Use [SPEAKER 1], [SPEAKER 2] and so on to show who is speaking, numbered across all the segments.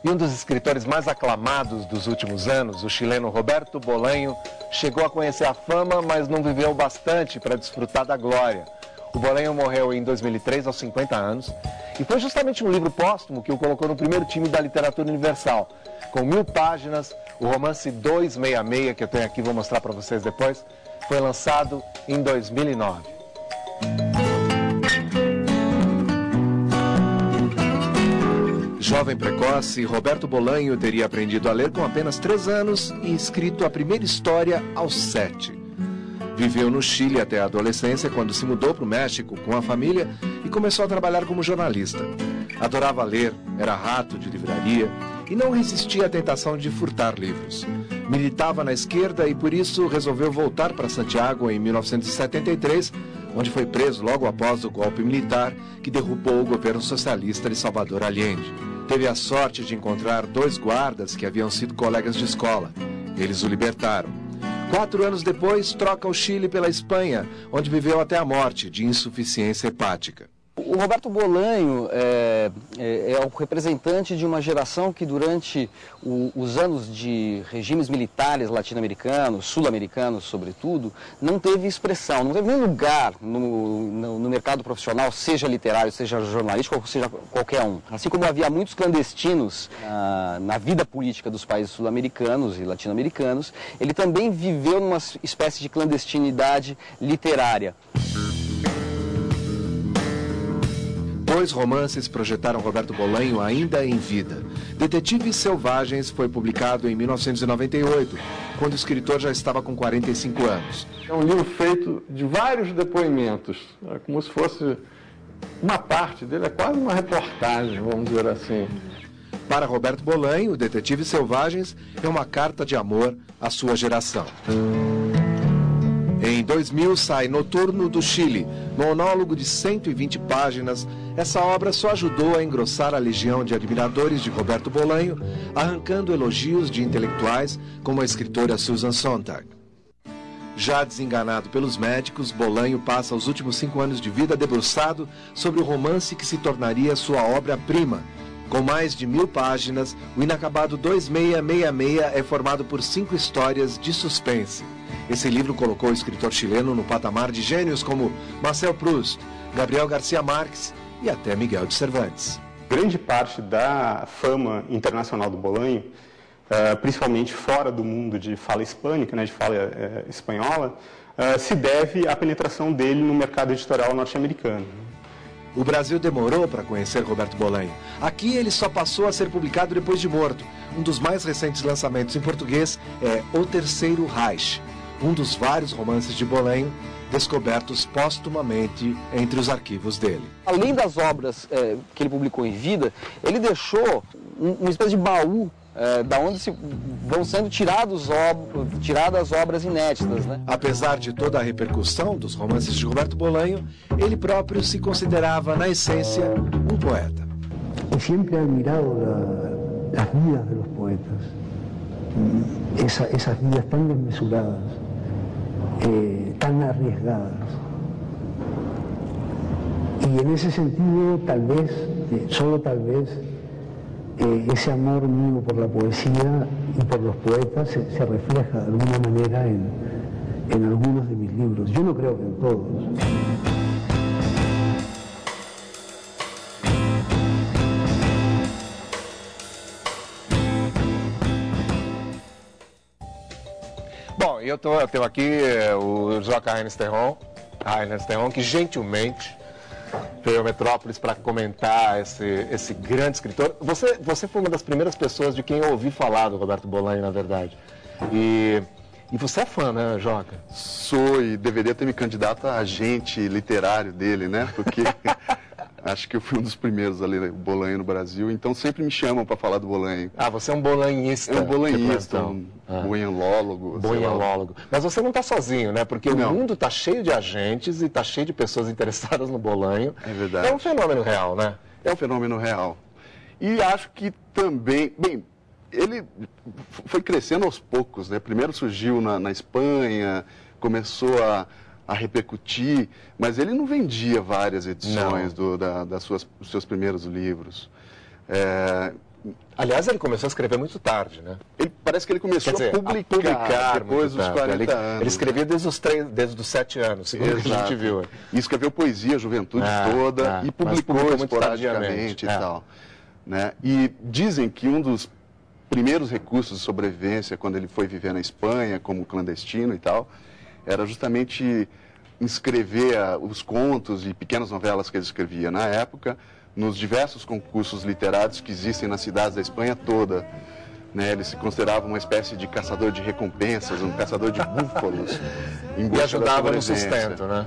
[SPEAKER 1] E um dos escritores mais aclamados dos últimos anos, o chileno Roberto Bolanho, chegou a conhecer a fama, mas não viveu bastante para desfrutar da glória. O Bolanho morreu em 2003, aos 50 anos, e foi justamente um livro póstumo que o colocou no primeiro time da literatura universal. Com 1000 páginas, o romance 266, que eu tenho aqui, vou mostrar para vocês depois, foi lançado em 2009. Jovem precoce, Roberto Bolanho teria aprendido a ler com apenas 3 anos e escrito a primeira história aos 7. Viveu no Chile até a adolescência, quando se mudou para o México com a família e começou a trabalhar como jornalista. Adorava ler, era rato de livraria e não resistia à tentação de furtar livros. Militava na esquerda e por isso resolveu voltar para Santiago em 1973, onde foi preso logo após o golpe militar que derrubou o governo socialista de Salvador Allende. Teve a sorte de encontrar 2 guardas que haviam sido colegas de escola. Eles o libertaram. 4 anos depois, troca o Chile pela Espanha, onde viveu até a morte de insuficiência hepática.
[SPEAKER 2] O Roberto Bolanho é o representante de uma geração que durante os anos de regimes militares latino-americanos, sul-americanos sobretudo, não teve expressão, não teve nem lugar no mercado profissional, seja literário, seja jornalístico, ou seja qualquer um. Assim como havia muitos clandestinos na vida política dos países sul-americanos e latino-americanos, ele também viveu numa espécie de clandestinidade literária.
[SPEAKER 1] 2 romances projetaram Roberto Bolanho ainda em vida. Detetives Selvagens foi publicado em 1998, quando o escritor já estava com 45 anos.
[SPEAKER 3] É um livro feito de vários depoimentos, como se fosse uma parte dele, é quase uma reportagem, vamos dizer assim.
[SPEAKER 1] Para Roberto Bolanho, Detetives Selvagens é uma carta de amor à sua geração. Em 2000 sai Noturno do Chile, monólogo de 120 páginas. Essa obra só ajudou a engrossar a legião de admiradores de Roberto Bolanho, arrancando elogios de intelectuais como a escritora Susan Sontag. Já desenganado pelos médicos, Bolanho passa os últimos 5 anos de vida debruçado sobre o romance que se tornaria sua obra-prima. Com mais de 1000 páginas, o inacabado 2666 é formado por 5 histórias de suspense. Esse livro colocou o escritor chileno no patamar de gênios como Marcel Proust, Gabriel Garcia Marques e até Miguel de Cervantes.
[SPEAKER 4] Grande parte da fama internacional do Bolanho, principalmente fora do mundo de fala hispânica, de fala espanhola, se deve à penetração dele no mercado editorial norte-americano.
[SPEAKER 1] O Brasil demorou para conhecer Roberto Bolanho. Aqui ele só passou a ser publicado depois de morto. Um dos mais recentes lançamentos em português é O Terceiro Reich, um dos vários romances de Bolanho descobertos póstumamente entre os arquivos dele.
[SPEAKER 2] Além das obras que ele publicou em vida, ele deixou uma espécie de baú da onde vão sendo tiradas obras inéditas, né?
[SPEAKER 1] Apesar de toda a repercussão dos romances de Roberto Bolanho, ele próprio se considerava, na essência, um poeta.
[SPEAKER 5] Eu sempre he admirado as vidas de los poetas, essas vidas tão desmesuradas, tan arriesgadas. Y en ese sentido, tal vez, solo tal vez, ese amor mío por la poesía y por los poetas se refleja de alguna manera en algunos de mis libros. Yo no creo que en todos.
[SPEAKER 1] Bom, eu tenho aqui o Joca Reines Terron, que gentilmente veio a Metrópolis para comentar esse grande escritor. Você foi uma das primeiras pessoas de quem eu ouvi falar do Roberto Bolanho, na verdade. E você é fã, né, Joca?
[SPEAKER 6] Sou, e deveria ter me candidato a agente literário dele, né? Porque acho que eu fui um dos primeiros a ler Bolanho no Brasil, então sempre me chamam para falar do Bolanho.
[SPEAKER 1] Ah, você é um bolanhista.
[SPEAKER 6] É um bolanhista, um boianlólogo.
[SPEAKER 1] Boianlólogo. Mas você não está sozinho, né? Porque o mundo está cheio de agentes e está cheio de pessoas interessadas no Bolanho.
[SPEAKER 6] É verdade.
[SPEAKER 1] É um fenômeno real, né?
[SPEAKER 6] É um fenômeno real. E acho que também... Bem, ele foi crescendo aos poucos, né? Primeiro surgiu na Espanha, começou a repercutir, mas ele não vendia várias edições dos seus primeiros livros.
[SPEAKER 1] Aliás, ele começou a escrever muito tarde, né?
[SPEAKER 6] Parece que ele começou
[SPEAKER 1] a
[SPEAKER 6] publicar depois dos 40 anos.
[SPEAKER 1] Ele escrevia desde os 7 anos, segundo o que a gente viu.
[SPEAKER 6] E escreveu poesia a juventude toda e publicou esporadicamente e tal. Né? E dizem que um dos primeiros recursos de sobrevivência, quando ele foi viver na Espanha, como clandestino e tal, era justamente escrever os contos e pequenas novelas que ele escrevia na época, nos diversos concursos literários que existem nas cidades da Espanha toda. Né? Ele se considerava uma espécie de caçador de recompensas, um caçador de búfalos.
[SPEAKER 1] E ajudava no sustento, né?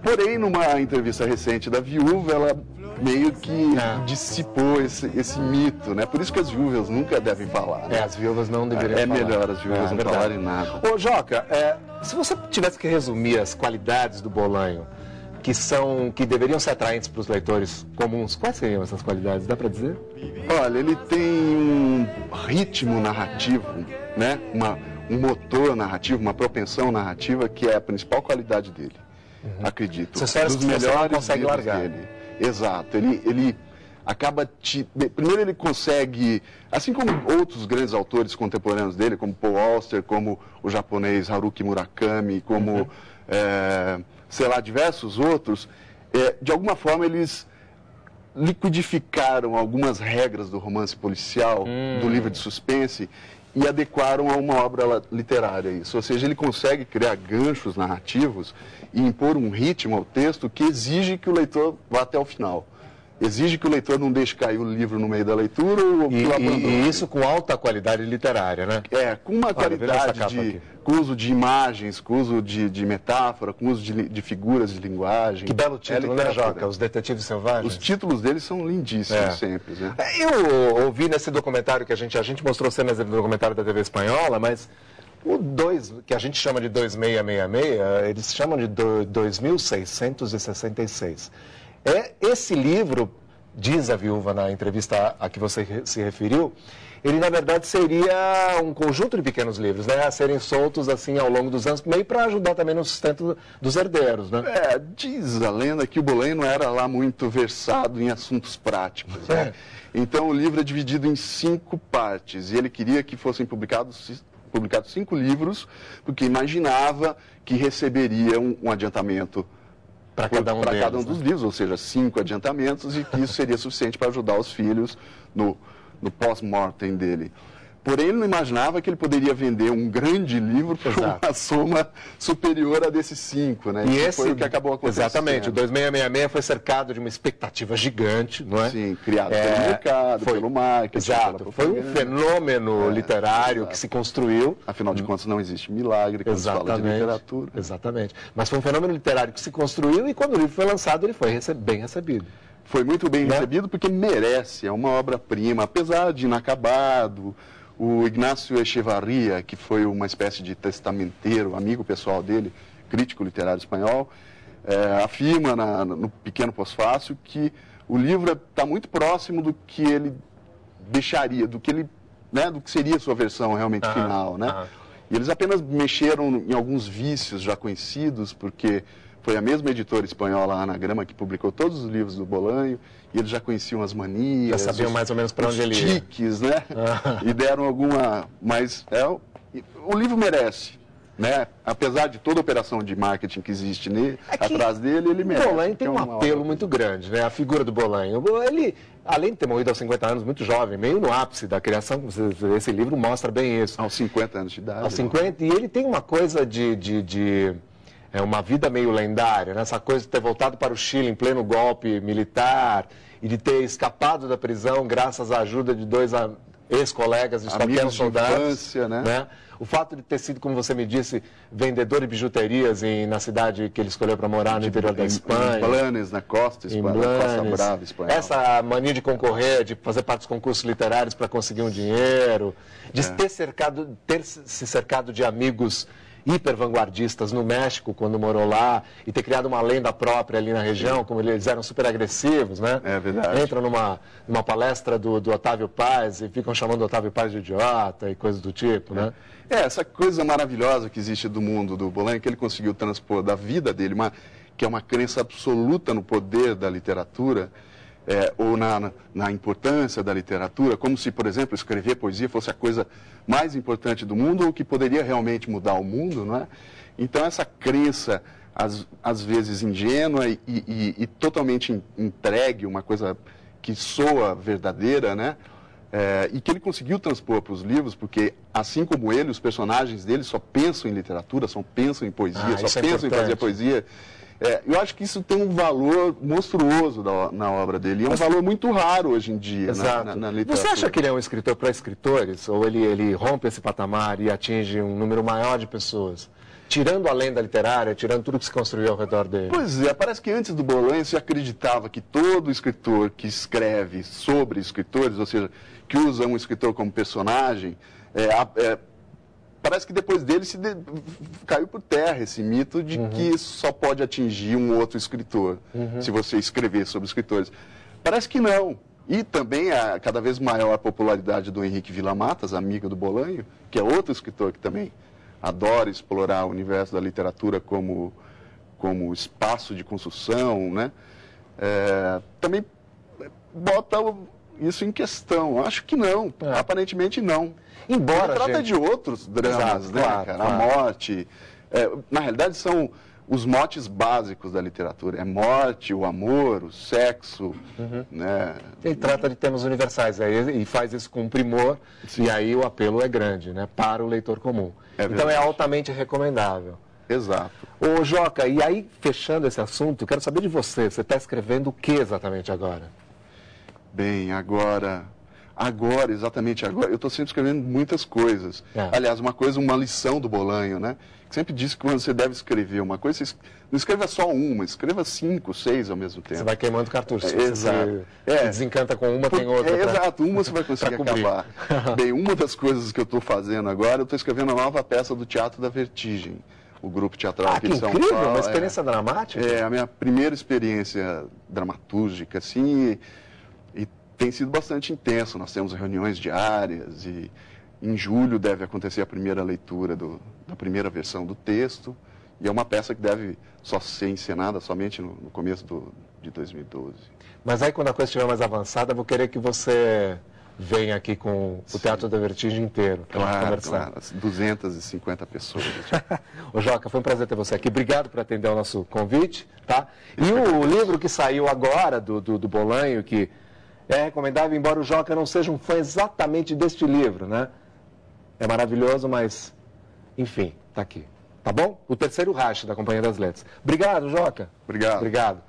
[SPEAKER 6] Porém, numa entrevista recente da viúva, ela meio que dissipou esse mito, né? Por isso que as viúvas nunca devem falar. Né?
[SPEAKER 1] As viúvas não deveriam falar.
[SPEAKER 6] É melhor as viúvas não falarem nada.
[SPEAKER 1] Ô, Joca, se você tivesse que resumir as qualidades do Bolanho, que deveriam ser atraentes para os leitores comuns, quais seriam essas qualidades? Dá para dizer?
[SPEAKER 6] Olha, ele tem um ritmo narrativo, né? Um motor narrativo, uma propensão narrativa que é a principal qualidade dele. Acredito.
[SPEAKER 1] Dos melhores
[SPEAKER 6] consegue largar dele. Exato. Ele acaba primeiro ele consegue, assim como outros grandes autores contemporâneos dele, como Paul Auster, como o japonês Haruki Murakami, como sei lá, diversos outros, de alguma forma eles liquidificaram algumas regras do romance policial, do livro de suspense, e adequaram a uma obra literária isso. Ou seja, ele consegue criar ganchos narrativos e impor um ritmo ao texto que exige que o leitor vá até o final. Exige que o leitor não deixe cair o livro no meio da leitura ou que o abandone.
[SPEAKER 1] E isso com alta qualidade literária, né?
[SPEAKER 6] Com uma qualidade com uso de imagens, com uso de metáfora, com uso de figuras de linguagem.
[SPEAKER 1] Que belo título, né, Joca? Os Detetives Selvagens.
[SPEAKER 6] Os títulos deles são lindíssimos sempre, né?
[SPEAKER 1] Eu ouvi nesse documentário que a gente mostrou cenas do documentário da TV espanhola, mas o 2, que a gente chama de 2666, eles chamam de 2666. Esse livro, diz a viúva na entrevista a que você se referiu, ele na verdade seria um conjunto de pequenos livros, né, a serem soltos assim ao longo dos anos, meio para ajudar também no sustento dos herdeiros, né?
[SPEAKER 6] Diz a lenda que o Bolanho não era lá muito versado em assuntos práticos, né? Então o livro é dividido em 5 partes e ele queria que fossem publicados 5 livros, porque imaginava que receberia um adiantamento
[SPEAKER 1] para cada um
[SPEAKER 6] dos livros, ou seja, 5 adiantamentos, e que isso seria suficiente para ajudar os filhos no pós-mortem dele. Porém, ele não imaginava que ele poderia vender um grande livro por uma soma superior a desses 5, né?
[SPEAKER 1] E
[SPEAKER 6] esse foi o que acabou acontecendo.
[SPEAKER 1] Exatamente, o 2666 foi cercado de uma expectativa gigante, não é?
[SPEAKER 6] Sim, criado pelo mercado, pelo marketing.
[SPEAKER 1] Exato, foi um fenômeno literário que se construiu.
[SPEAKER 6] Afinal de contas, não existe milagre quando se fala de literatura.
[SPEAKER 1] Exatamente, mas foi um fenômeno literário que se construiu e quando o livro foi lançado, ele foi bem recebido.
[SPEAKER 6] Foi muito bem recebido porque merece, é uma obra-prima, apesar de inacabado. O Ignacio Echevarria, que foi uma espécie de testamenteiro, amigo pessoal dele, crítico literário espanhol, afirma no Pequeno Pós-Fácil que o livro está muito próximo do que ele deixaria, do que seria a sua versão realmente final, né? E eles apenas mexeram em alguns vícios já conhecidos, porque foi a mesma editora espanhola, a Anagrama, que publicou todos os livros do Bolanho, e eles já conheciam as manias,
[SPEAKER 1] já sabiam mais ou menos para onde ele ia.
[SPEAKER 6] Os tiques, né? E deram alguma... Mas o livro merece, né? Apesar de toda a operação de marketing que existe atrás dele, ele merece.
[SPEAKER 1] O Bolanho tem um apelo muito grande, né? A figura do Bolanho. Ele, além de ter morrido aos 50 anos, muito jovem, meio no ápice da criação, esse livro mostra bem isso.
[SPEAKER 6] Aos 50 anos de idade.
[SPEAKER 1] Aos 50, e ele tem uma coisa uma vida meio lendária, né? Essa coisa de ter voltado para o Chile em pleno golpe militar e de ter escapado da prisão graças à ajuda de 2 ex-colegas estaquenos soldados.
[SPEAKER 6] Infância, né?
[SPEAKER 1] O fato de ter sido, como você me disse, vendedor de bijuterias na cidade que ele escolheu para morar no interior da Espanha.
[SPEAKER 6] Em Blanes, na costa brava espanhola.
[SPEAKER 1] Essa mania de concorrer, de fazer parte dos concursos literários para conseguir um dinheiro, de ter se cercado de amigos hiper vanguardistas no México, quando morou lá, e ter criado uma lenda própria ali na região, como eles eram super agressivos, né?
[SPEAKER 6] É verdade.
[SPEAKER 1] Entram numa palestra do Otávio Paz e ficam chamando o Otávio Paz de idiota e coisas do tipo, né?
[SPEAKER 6] Essa coisa maravilhosa que existe do mundo do Bolanho, que ele conseguiu transpor da vida dele, que é uma crença absoluta no poder da literatura, ou na importância da literatura, como se, por exemplo, escrever poesia fosse a coisa mais importante do mundo ou que poderia realmente mudar o mundo, não é? Então, essa crença, às vezes ingênua e totalmente entregue, uma coisa que soa verdadeira, né? E que ele conseguiu transpor para os livros, porque, assim como ele, os personagens dele só pensam em literatura, só pensam em poesia, só pensam em fazer poesia. Eu acho que isso tem um valor monstruoso na obra dele. E é um valor muito raro hoje em dia na literatura.
[SPEAKER 1] Você acha que ele é um escritor para escritores? Ou ele rompe esse patamar e atinge um número maior de pessoas? Tirando a lenda literária, tirando tudo que se construiu ao redor dele.
[SPEAKER 6] Pois é, parece que antes do Bolanho se acreditava que todo escritor que escreve sobre escritores, ou seja, que usa um escritor como personagem, parece que depois dele caiu por terra esse mito de que só pode atingir um outro escritor, se você escrever sobre escritores. Parece que não. E também a cada vez maior a popularidade do Henrique Villa-Matas, amigo do Bolanho, que é outro escritor que também adora explorar o universo da literatura como espaço de construção, né? Também bota isso em questão. Acho que não, aparentemente não.
[SPEAKER 1] Embora
[SPEAKER 6] ele trata de outros dramas, né, cara? Claro. A morte. Na realidade, são os motes básicos da literatura. É morte, o amor, o sexo, né?
[SPEAKER 1] Ele trata de temas universais e faz isso com primor. Sim. E aí o apelo é grande, né? Para o leitor comum. Então é altamente recomendável.
[SPEAKER 6] Exato.
[SPEAKER 1] Ô, Joca, e aí, fechando esse assunto, quero saber de você. Você está escrevendo o que exatamente agora?
[SPEAKER 6] Bem, exatamente agora, eu estou sempre escrevendo muitas coisas. Aliás, uma lição do Bolanho, né? Que sempre disse que quando você deve escrever uma coisa, você não escreva só uma, escreva 5, 6 ao mesmo tempo.
[SPEAKER 1] Você vai queimando cartuchos.
[SPEAKER 6] Exato.
[SPEAKER 1] Você desencanta com uma, tem outra.
[SPEAKER 6] Exato, uma você vai conseguir acabar. Bem, uma das coisas que eu estou fazendo agora, eu estou escrevendo a nova peça do Teatro da Vertigem, o grupo teatral aqui de São Paulo.
[SPEAKER 1] Incrível, uma experiência dramática?
[SPEAKER 6] É a minha primeira experiência dramatúrgica, assim, e tem sido bastante intenso. Nós temos reuniões diárias e em julho deve acontecer a primeira leitura da primeira versão do texto. E é uma peça que deve só ser encenada somente no começo de 2012.
[SPEAKER 1] Mas aí quando a coisa estiver mais avançada, eu vou querer que você venha aqui com o Teatro da Vertigem inteiro para conversar.
[SPEAKER 6] Claro, 250 pessoas.
[SPEAKER 1] Ô Joca, foi um prazer ter você aqui. Obrigado por atender ao nosso convite. Tá? E o livro que saiu agora do Bolanho, que é recomendável, embora o Joca não seja um fã exatamente deste livro, né? É maravilhoso, mas, enfim, tá aqui. Tá bom? O Terceiro Reich, da Companhia das Letras. Obrigado, Joca.
[SPEAKER 6] Obrigado.
[SPEAKER 1] Obrigado.